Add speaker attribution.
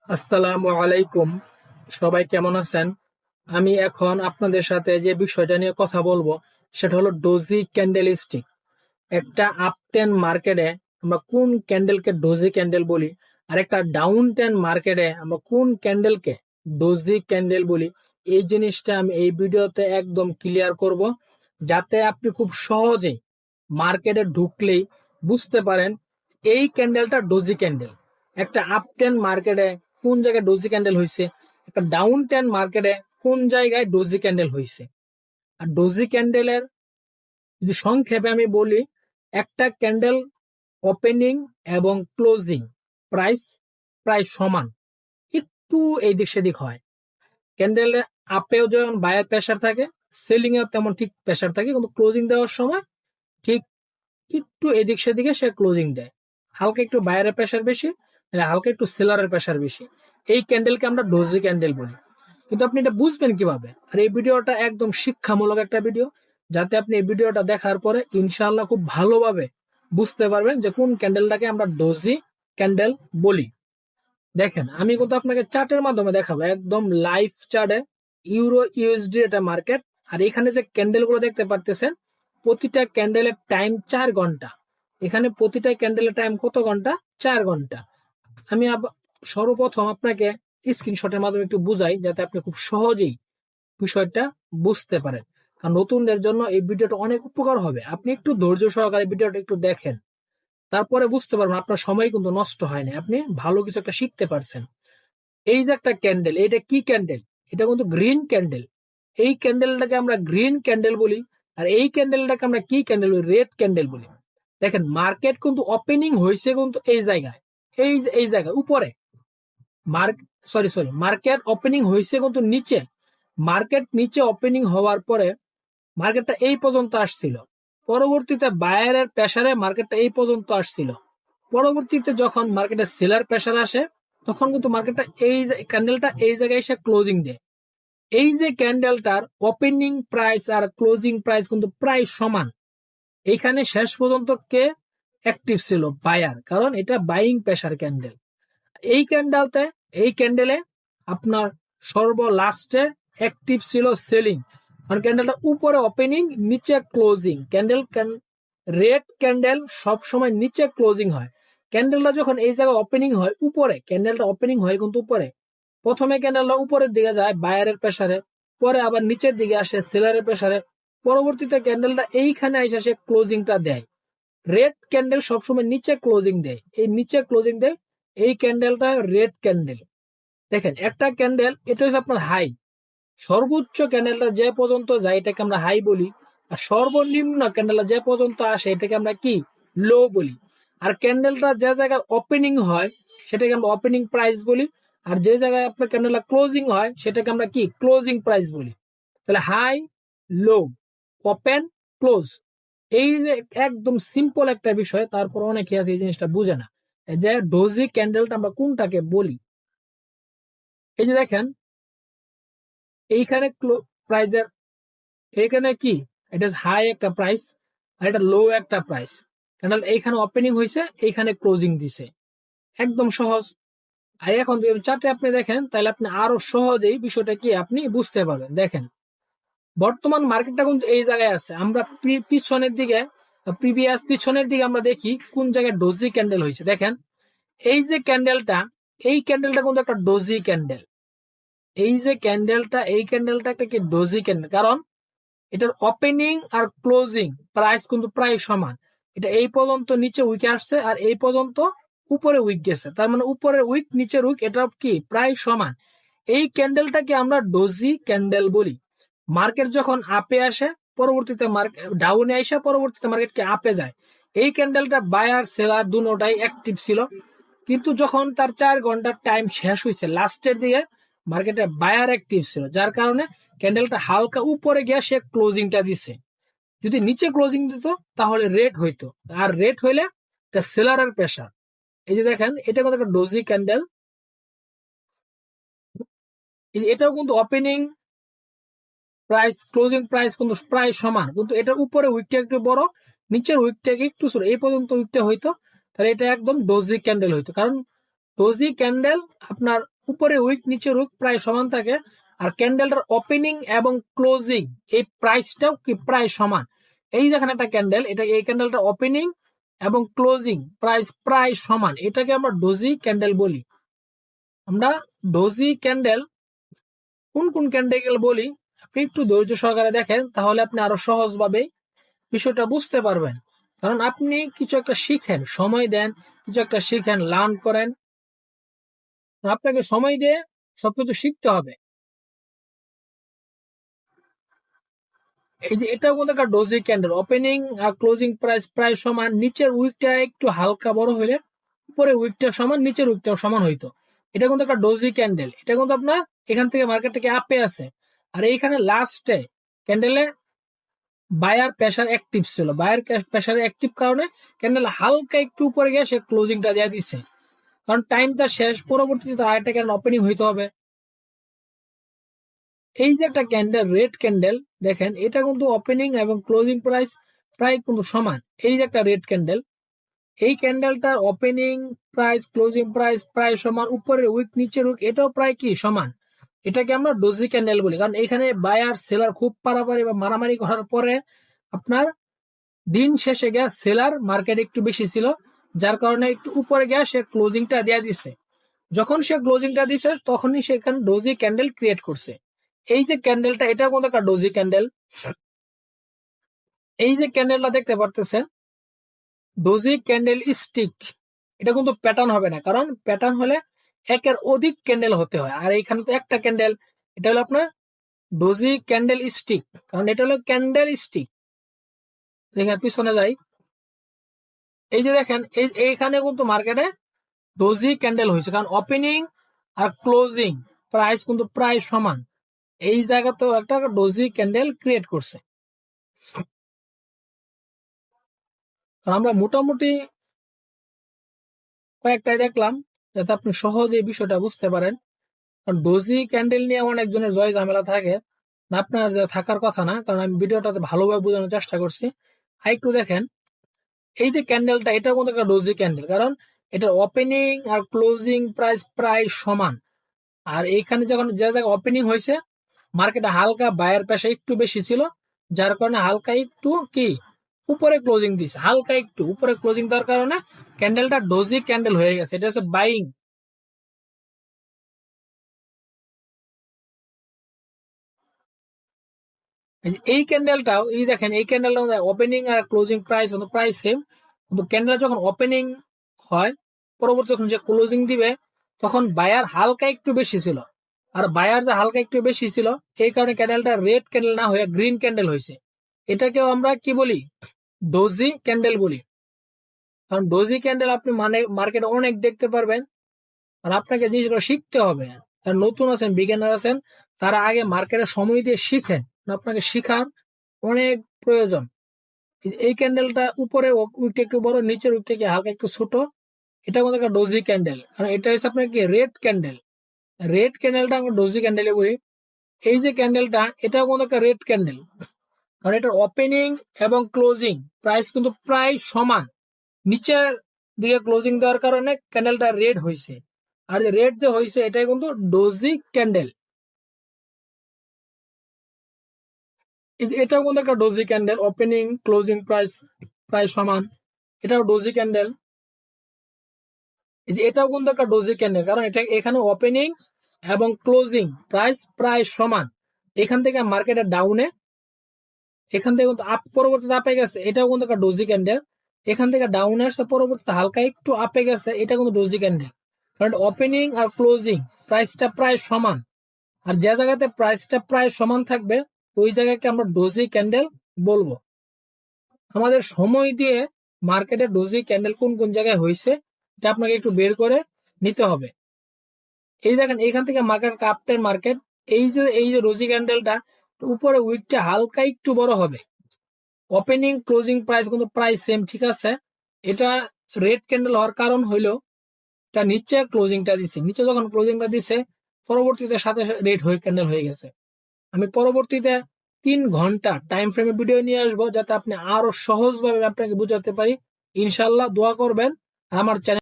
Speaker 1: আসসালামু আলাইকুম। সবাই কেমন আছেন? আমি এখন আপনাদের সাথে যে বিষয়টা নিয়ে কথা বলবো সেটা হলো ডোজি ক্যান্ডেল স্টিক। একটা আপ টেন মার্কেটে আমরা কোন ক্যান্ডেলকে ডোজি ক্যান্ডেল বলি, আর একটা ডাউন টেন মার্কেটে আমরা কোন ক্যান্ডেলকে ডোজি ক্যান্ডেল বলি, এই জিনিসটা আমি এই ভিডিওতে একদম ক্লিয়ার করব, যাতে আপনি খুব সহজেই মার্কেটে ঢুকলেই বুঝতে পারেন এই ক্যান্ডেলটা ডোজি ক্যান্ডেল। একটা আপ টেন মার্কেটে কোন জায়গায় ডোজি ক্যান্ডেল হয়েছে, একটা ডাউন টেন মার্কেটে কোন জায়গায় ডোজি ক্যান্ডেল হয়েছে। আর ডোজি ক্যান্ডেলের যদি সংক্ষেপে আমি বলি, একটা ক্যান্ডেল ওপেনিং এবং ক্লোজিং প্রাইস প্রায় সমান, একটু এই দিক সেদিক হয়। ক্যান্ডেলের আপেও যেমন বায়ার প্রেসার থাকে, সেলিং এও তেমন ঠিক প্রেসার থাকে, কিন্তু ক্লোজিং দেওয়ার সময় ঠিক একটু এদিক সেদিকে সে ক্লোজিং দেয়। হালকা একটু বায়ারের প্রেসার বেশি, হালকা একটু সেলারের প্রেসার বেশি। এই ক্যান্ডেলকে আমরা ডোজি ক্যান্ডেল বলি। কিন্তু আপনি এটা বুঝবেন কিভাবে? আর এই ভিডিওটা একদম শিক্ষামূলক একটা ভিডিও, যাতে আপনি এই ভিডিওটা দেখার পরে ইনশাআল্লাহ খুব ভালোভাবে বুঝতে পারবেন যে কোন ক্যান্ডেলটাকে আমরা ডোজি ক্যান্ডেল বলি। দেখেন, আমি কিন্তু আপনাকে চার্টের মাধ্যমে দেখাবো, একদম লাইভ চার্টে। ইউরো ইউএসডি এটা মার্কেট। আর এখানে যে ক্যান্ডেল গুলো দেখতে পারতেছেন, প্রতিটা ক্যান্ডেলের টাইম 4 ঘন্টা। এখানে প্রতিটা ক্যান্ডেলের টাইম কত ঘন্টা? 4 ঘন্টা। আমি সর্বপ্রথম আপনাকে স্ক্রিনশটের মাধ্যমে একটু বুঝাই, যাতে আপনি খুব সহজেই বিষয়টা বুঝতে পারেন। কারণ নতুনদের জন্য এই ভিডিওটা অনেক উপকার হবে। আপনি একটু ধৈর্য সহকারে ভিডিওটা একটু দেখেন, তারপরে বুঝতে পারবেন আপনার সময় কিন্তু নষ্ট হয় না, আপনি ভালো কিছু একটা শিখতে পারছেন। এই যে একটা ক্যান্ডেল, এটা কি ক্যান্ডেল? এটা কিন্তু গ্রিন ক্যান্ডেল। এই ক্যান্ডেলটাকে আমরা গ্রিন ক্যান্ডেল বলি। আর এই ক্যান্ডেলটাকে আমরা কি ক্যান্ডেল বলি? রেড ক্যান্ডেল বলি। দেখেন, মার্কেট কিন্তু ওপেনিং হয়েছে কিন্তু এই জায়গায়, এই জায়গায় উপরে। Mark sorry sorry market opening হয়েছে কিন্তু নিচে। মার্কেট নিচে ওপেনিং হওয়ার পরে মার্কেটটা এই পর্যন্ত আসছিল। পরবর্তীতে বায়ারের প্রেসারে মার্কেটটা এই পর্যন্ত আসছিল। পরবর্তীতে যখন মার্কেটে সেলার প্রেসার আসে, তখন কিন্তু মার্কেটটা এই ক্যান্ডেলটা এই জায়গায় এসে ক্লোজিং দেয়। এই যে ক্যান্ডেলটার ওপেনিং প্রাইস আর ক্লোজিং প্রাইস কিন্তু প্রায় সমান। এইখানে শেষ পর্যন্ত কে অ্যাক্টিভ ছিল? বায়ার, কারণ এটা বাইং প্রেসার ক্যান্ডেল। এই ক্যান্ডেলতে এই ক্যান্ডেলে আপনার সর্বলাস্টে অ্যাক্টিভ ছিল সেলিং, কারণ ক্যান্ডেলটা উপরে ওপেনিং, নিচে ক্লোজিং। রেড ক্যান্ডেল সব সময় নিচে ক্লোজিং হয়। ক্যান্ডেলটা যখন এই জায়গায় ওপেনিং হয় উপরে, ক্যান্ডেলটা ওপেনিং হয় কিন্তু উপরে। প্রথমে ক্যান্ডেলটা উপরের দিকে যায় বায়ারের প্রেসারে, পরে আবার নিচের দিকে আসে সেলারের প্রেসারে, পরবর্তীতে ক্যান্ডেলটা এইখানে এসে সে ক্লোজিংটা দেয়। রেড ক্যান্ডেল সবসময় নিচে ক্লোজিং দেয়, এই নিচে ক্লোজিং দেয়। এই ক্যান্ডেলটা রেড ক্যান্ডেল। দেখেন, একটা ক্যান্ডেল এটা হচ্ছে আপনার হাই। সর্বোচ্চ ক্যান্ডেলটা যে পর্যন্ত যায় এটাকে আমরা হাই বলি, আর সর্বনিম্ন ক্যান্ডেলটা যে পর্যন্ত আসে এটাকে আমরা কি? লো বলি। আর ক্যান্ডেলটা যে জায়গায় ওপেনিং হয় সেটাকে আমরা ওপেনিং প্রাইস বলি, আর যে জায়গায় আপনার ক্যান্ডেলটা ক্লোজিং হয় সেটাকে আমরা কি? ক্লোজিং প্রাইস বলি। তাহলে হাই, লো, ওপেন, ক্লোজ, এই যে একদম সিম্পল একটা বিষয়, তারপর অনেকে আছে এই জিনিসটা বুঝে না যে ডোজি ক্যান্ডেলটা আমরা কোনটাকে বলি। এই যে দেখেন, এইখানে প্রাইজের, এখানে কি? এটা হাই একটা প্রাইস, আর এটা লো একটা প্রাইস। ক্যান্ডেল এইখানে ওপেনিং হয়েছে, এইখানে ক্লোজিং দিছে, একদম সহজ। আর এখন যদি চার্টে আপনি দেখেন, তাহলে আপনি আরো সহজেই বিষয়টা কি আপনি বুঝতে পারবেন। দেখেন, বর্তমান মার্কেটটা কিন্তু এই জায়গায় আছে। আমরা পিছনের দিকে, পিছনের দিকে আমরা দেখি কোন জায়গায় ডোজি ক্যান্ডেল হয়েছে। দেখেন, এই যে ক্যান্ডেলটা, এই ক্যান্ডেলটা কিন্তু একটা ডোজি ক্যান্ডেল। এই যে ক্যান্ডেলটা, এই ক্যান্ডেলটা একটা কি? Doji candle. কারণ এটার ওপেনিং আর ক্লোজিং প্রাইস কিন্তু প্রায় সমান। এটা এই পর্যন্ত নিচে উইকে আসছে, আর এই পর্যন্ত উপরে উইক গেছে। তার মানে উপরের উইক নিচের উইক এটা কি? প্রায় সমান। এই ক্যান্ডেলটাকে আমরা ডোজি ক্যান্ডেল বলি। মার্কেট যখন আপে আসে, পরবর্তীতে মার্কেট ডাউনে আসে, পরবর্তীতে মার্কেট কি আপে যায়। এই ক্যান্ডেলটা বায়ার সেলার দুটোটাই অ্যাক্টিভ ছিল। কিন্তু যখন তার 4 ঘন্টার টাইম শেষ হয়েছে, লাস্টের দিকে মার্কেটে বায়ার অ্যাক্টিভ ছিল, যার কারণে ক্যান্ডেলটা হালকা উপরে গিয়ে সে ক্লোজিংটা দিচ্ছে। যদি নিচে ক্লোজিং দিত তাহলে রেড হইতো, আর রেড হইলে এটা সেলারের প্রেসার। এই যে দেখেন, এটা কিন্তু একটা ডোজি ক্যান্ডেল। এটাও কিন্তু ওপেনিং প্রাইস ক্লোজিং প্রাইস কিন্তু প্রায় সমান, কিন্তু এটার উপরে উইকটা একটু বড়, নিচের উইকটাকে একটু ছোট। এই পর্যন্ত উইকটা হইতো, তাহলে এটা একদম ডোজি ক্যান্ডেল হইতো। কারণ ডোজি ক্যান্ডেল আপনার উপরে উইক নিচের উইক প্রায় সমান থাকে, আর ক্যান্ডেলটার ওপেনিং এবং ক্লোজিং এই প্রাইসটাও কি প্রায় সমান। এই দেখেন একটা ক্যান্ডেল, এটা এই ক্যান্ডেলটার ওপেনিং এবং ক্লোজিং প্রাইস প্রায় সমান, এটাকে আমরা ডোজি ক্যান্ডেল বলি। আমরা ডোজি ক্যান্ডেল কোন কোন ক্যান্ডেল বলি, আপনি একটু ধৈর্য সহকারে দেখেন, তাহলে আপনি আরো সহজভাবে বিষয়টা বুঝতে পারবেন। কারণ আপনি কিছু একটা শিখেন, সময় দেন, কিছু একটা শিখেন, লার্ন করেন, আপনাকে সময় দিয়ে সবকিছু শিখতে হবে। এই যে এটাও কিন্তু একটা ডোজি ক্যান্ডেল, ওপেনিং আর ক্লোজিং প্রাইস প্রায় সমান, নিচের উইকটা একটু হালকা বড় হলে উপরে উইকটা সমান, নিচের উইকটাও সমান হইতো। এটা কিন্তু একটা ডোজি ক্যান্ডেল, এটা কিন্তু আপনার এখান থেকে মার্কেট থেকে আপে আছে। আর এইখানে লাস্টে ক্যান্ডেলে বায়ার প্রেসার অ্যাক্টিভ ছিল, বায়ার প্রেসার অ্যাক্টিভ কারণে ক্যান্ডেল হালকা একটু উপরে গিয়ে সে ক্লোজিংটা দিয়ে দিচ্ছে, কারণ টাইমটা শেষ, পরবর্তীতে আরেকটা ক্যান্ডেল ওপেনিং হইতে হবে। এই যে একটা ক্যান্ডেল রেড ক্যান্ডেল দেখেন, এটা কিন্তু ওপেনিং এবং ক্লোজিং প্রাইস প্রায় কিন্তু সমান। এই যে একটা রেড ক্যান্ডেল, এই ক্যান্ডেলটার ওপেনিং প্রাইস ক্লোজিং প্রাইস প্রায় সমান, উপরের উইক নিচের উইক এটাও প্রায় কি সমান। এটাকে আমরা ডোজি ক্যান্ডেল বলি, কারণ এখানে বায়ার সেলার খুব পারাপারি বা মারামারি করার পরে আপনার দিন শেষে গিয়ে সেলার মার্কেট একটু বেশি ছিল, যার কারণে একটু উপরে গিয়ে সে ক্লোজিংটা দিয়ে দিচ্ছে। যখন সে ক্লোজিংটা দিচ্ছে তখনই সে এখানে ডোজি ক্যান্ডেল ক্রিয়েট করছে। এই যে ক্যান্ডেলটা, এটার মধ্যে একটা ডোজি ক্যান্ডেল। এই যে ক্যান্ডেলটা দেখতে পারতেছেন, ডোজি ক্যান্ডেল স্টিক, এটা কিন্তু প্যাটার্ন হবে না, কারণ প্যাটার্ন হলে একের অধিক ক্যান্ডেল হতে হয়, আর এইখানে তো একটা ক্যান্ডেল। এটা হলো আপনার ডোজি ক্যান্ডেল স্টিক, কারণ এটা হলো ক্যান্ডেল স্টিক। দেখেন পিছনে যাই, এই যে দেখেন এইখানে কিন্তু মার্কেটে ডোজি ক্যান্ডেল হয়েছে, কারণ ওপেনিং আর ক্লোজিং প্রাইস কিন্তু প্রায় সমান। এই জায়গাতেও একটা ডোজি ক্যান্ডেল ক্রিয়েট করছে। আমরা মোটামুটি কয়েকটাই দেখলাম, যাতে আপনি সহজে এই বিষয়টা বুঝতে পারেন। কারণ ডোজি ক্যান্ডেল নিয়ে অনেকজনের জয় ঝামেলা থাকে, না আপনার যা থাকার কথা না, কারণ আমি ভিডিওটাতে ভালোভাবে বোঝানোর চেষ্টা করছি। আর একটু দেখেন, এই যে ক্যান্ডেলটা, এটা কিন্তু একটা ডোজি ক্যান্ডেল, কারণ এটার ওপেনিং আর ক্লোজিং প্রাইস প্রায় সমান। আর এইখানে যখন যে জায়গায় ওপেনিং হয়েছে, মার্কেটে হালকা বায়ার প্রেসার একটু বেশি ছিল, যার কারণে হালকা একটু কি উপরে ক্লোজিং দিছে, হালকা একটু উপরে ক্লোজিং দেওয়ার কারণে ক্যান্ডেলটা ডোজি ক্যান্ডেল হয়ে গেছে, এটা হচ্ছে বাইং। এই ক্যান্ডেলটাও এই দেখেন, এই ক্যান্ডেলটা ওপেনিং আর ক্লোজিং প্রাইস কিন্তু প্রায় সেম, কিন্তু ক্যান্ডেল যখন ওপেনিং হয়, পরবর্তী যখন যে ক্লোজিং দিবে তখন বায়ার হালকা একটু বেশি ছিল। আর বায়ার যে হালকা একটু বেশি ছিল, এই কারণে ক্যান্ডেলটা রেড ক্যান্ডেল না হয়ে গ্রিন ক্যান্ডেল হয়েছে। এটাকেও আমরা কি বলি, ডোজি ক্যান্ডেল বলি। কারণ ডোজি ক্যান্ডেল আপনি মানে মার্কেটে অনেক দেখতে পারবেন, আর আপনাকে জিনিসগুলো শিখতে হবে। আর নতুন আছেন, বিগিনার আছেন, তারা আগে মার্কেটে সময় দিয়ে শিখেন, আপনাকে শিখার অনেক প্রয়োজন। এই ক্যান্ডেলটা উপরে উইকটা একটু বড়, নিচের উইক থেকে হালকা একটু ছোট, এটা আমাদের একটা ডোজি ক্যান্ডেল, কারণ এটা হচ্ছে আপনার কি রেড ক্যান্ডেল। রেড ক্যান্ডেলটা আমরা ডোজি ক্যান্ডেলে বলি। এই যে ক্যান্ডেলটা, এটাও কিন্তু একটা রেড ক্যান্ডেল, কারণ এটার ওপেনিং এবং ক্লোজিং প্রাইস কিন্তু প্রায় সমান, নিচের দিকে ক্লোজিং দেওয়ার কারণে ক্যান্ডেলটা রেড হয়েছে। আর যে রেড যে হয়েছে, এটাই কিন্তু ডোজি ক্যান্ডেল। এটাও কিন্তু একটা doji candle, opening closing price প্রায় সমান, এটাও ডোজি ক্যান্ডেল। এটাও কিন্তু একটা ডোজি ক্যান্ডেল, কারণ এটা এখানে ওপেনিং এবং ক্লোজিং প্রাইস প্রায় সমান। এখান থেকে মার্কেটের ডাউনে, এখান থেকে কিন্তু আপ, পরবর্তীতে আপে গেছে, এটাও কিন্তু একটা ডোজি ক্যান্ডেল। এখান থেকে ডাউনে আসছে, পরবর্তীতে হালকা একটু আপে গেছে, এটা কিন্তু ডোজি ক্যান্ডেল, কারণ ওপেনিং আর ক্লোজিং প্রাইসটা প্রায় সমান। আর যে জায়গাতে প্রাইসটা প্রায় সমান থাকবে, ওই জায়গাকে আমরা ডোজি ক্যান্ডেল বলবো। আমাদের সময় দিয়ে মার্কেটে ডোজি ক্যান্ডেল কোন কোন জায়গায় হয়েছে, এটা আপনাকে একটু বের করে নিতে হবে। এই দেখেন, এখান থেকে মার্কেট কাপটের মার্কেট, এই যে ডোজি ক্যান্ডেলটা উপরে উইকটা হালকা একটু বড় হবে, ওপেনিং ক্লোজিং প্রাইস কিন্তু প্রায় সেম, ঠিক আছে। এটা রেড ক্যান্ডেল হওয়ার কারণ হইলো, এটা নিচে ক্লোজিংটা দিচ্ছে, নিচে যখন ক্লোজিংটা দিচ্ছে, পরবর্তীতে সাথে সাথে রেড হয়ে ক্যান্ডেল হয়ে গেছে। আমি পরবর্তীতে 3 ঘন্টা টাইম ফ্রেমে ভিডিও নিয়ে আসবো, যাতে আপনি আরো সহজভাবে আপনাকে বুঝাতে পারি। ইনশাল্লাহ দোয়া করবেন, আমার চ্যানেল